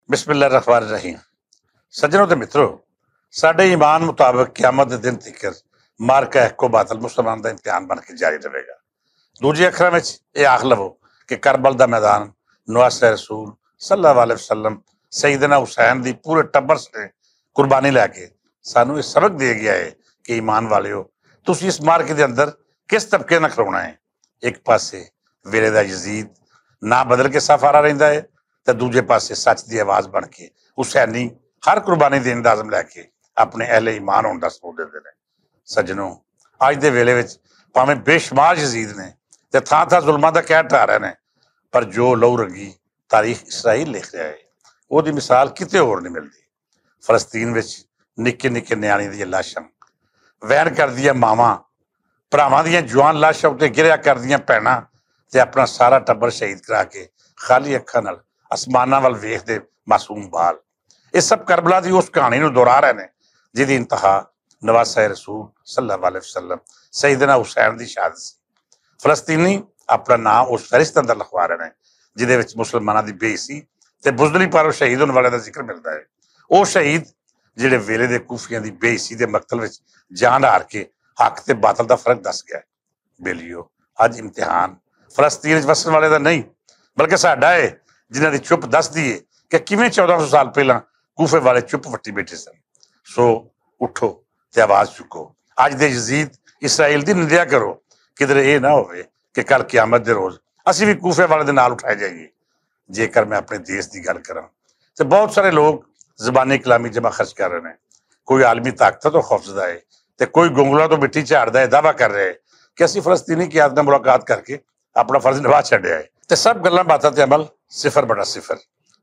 बिस्मिल्लाहिर्रहमानिर्रहीम। सज्जनों ते मित्रों, साडे ईमान मुताबिक क़यामत दे दिन तिकर मार्का हक़ बातिल मुसलमान का इम्तिहान बन के जारी रहेगा। दूजे अखरां विच यह आख लवो कि करबल का मैदान नवासे रसूल सल्लल्लाहु अलैहि वसल्लम सईदना हुसैन की पूरे टब्बर ने कुर्बानी लैके सानू ये सबक दे गया है कि ईमान वालिओ, तुसी इस मार्के के अंदर किस तबके ना खलोना है। एक पासे वेले दा यजीद ना बदल के साफ आ रहा रहिंदा है, तो दूजे पासे सच की आवाज बन के हुसैनी हर कुर्बानी देने का आज़म लैके अपने अहले ईमान होने का सबूत देते हैं। सज्जनों, अज के वेले विच भावें बेशुमार यजीद ने ते थां थां जुल्मां दा कहर ढा रहे हैं, पर जो लहू रंगी तारीख इसराइल लिख रहा है वो मिसाल किते होर नहीं मिलती। फलस्तीन विच निक्के निक्के न्याणियां दी लाशां, वहन करदियां मावां, भरावां दियां जवान लाशां उत्ते गिरिया करदियां भैणां ते अपना सारा टब्बर शहीद करा के खाली अखां नाल आसमानां वल वेखदे मासूम बाल। ये सब करबला की उस कहानी नूं दोहरा रहे हैं जिहदी इंतहा नवासे रसूल सल्लल्लाहु अलैहि वसल्लम सईदना हुसैन की शहादत सी। फलस्तीनी अपना नाम उस फहरिस्त अंदर लिखवा रहे हैं जिहदे विच मुसलमानां दी बेइज्जती ते बुज़दली पर शहीद होने वाले का जिक्र मिलता है। वो शहीद जिहड़े वेले दे कूफियां दी बेइज्जती दे मकतल विच जान हार के हक ते बातल का फर्क दस गया। बेलियो, अज इम्तिहान फलस्तीन वसन वाले का नहीं बल्कि साडा है, जिन्हां दी चुप दसदी है कि किवें 1400 साल पहला कूफे वाले चुप वट्टी बैठे सन। सो उठो ते आवाज चुको, अज दे यजीद इसराइल की निंदा करो, किधरे ये ना होवे कि कल क़यामत दे रोज असीं भी कूफे वाले दे नाल उठाए जाइए। जेकर मैं अपने देश की गल करां तो बहुत सारे लोग जबानी कलामी जमा खर्च कर रहे हैं। कोई आलमी ताकत तो खौफजदा है तो कोई गोंगला तो मिट्टी झाड़दा है, दावा कर रहे हैं कि असीं फलस्तीनी क़यादत नाल मुलाकात करके अपना फर्ज निभा छड्डिया है। तो सब गल्लां बातां ते अमल सिफर बड़ा सिफर।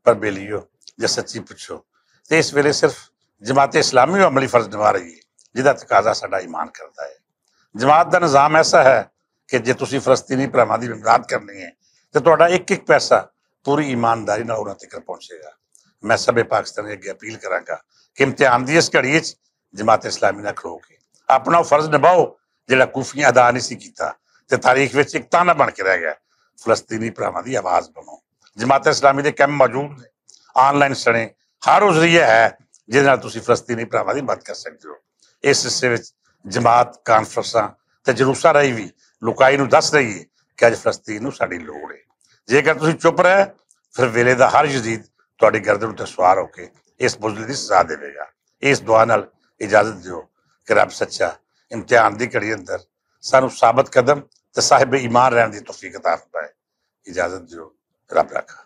पर बेलियो, जे सच्ची पुछो तो इस वेले सिर्फ जमात इस्लामी अमली फर्ज निभा रही है जिहदा तकाजा साडा ईमान करता है। जमात का निज़ाम ऐसा है कि जे तुसीं फलस्तीनी भरावां दी इमदाद करनी है तो तुहाडा एक एक पैसा पूरी ईमानदारी नाल उन्हां तक पहुंचेगा। मैं सबे पाकिस्तानी अगे अपील करांगा कि इम्तिहान की इस घड़ी जमात इस्लामी नाल खलो के अपना फर्ज निभाओ जिहड़ा कूफियां अदा नहीं सी कीता ते तारीख विच एक ताना बन के रह गया। फलस्तीनी भरावां दी आवाज बनो। जमात इस्लामी के कैंप मौजूद ने, ऑनलाइन सने हर वो जरिया है जिहदे नाल तुसीं फलस्तीनी भरावां दी मदद कर सकते हो। इस हिस्से विच जमात कानफ्रेंसां ते जलूसां राहीं भी लुकाई नूं दस रही है कि अज फलस्तीन नूं साडी लोड़ है। जेकर तुसीं चुप रहे फिर वेले दा हर यजीद तुहाडी गर्दन उत्ते सवार होके इस बुज़दली दी सज़ा देवेगा। इस दुआ नाल इजाजत दिओ कि रब सच्चा इम्तिहान की घड़ी अंदर सानू साबित कदम ते साहिब ईमान रहने की तौफीक अता फरमाए। इजाजत दिओ, रब रखा।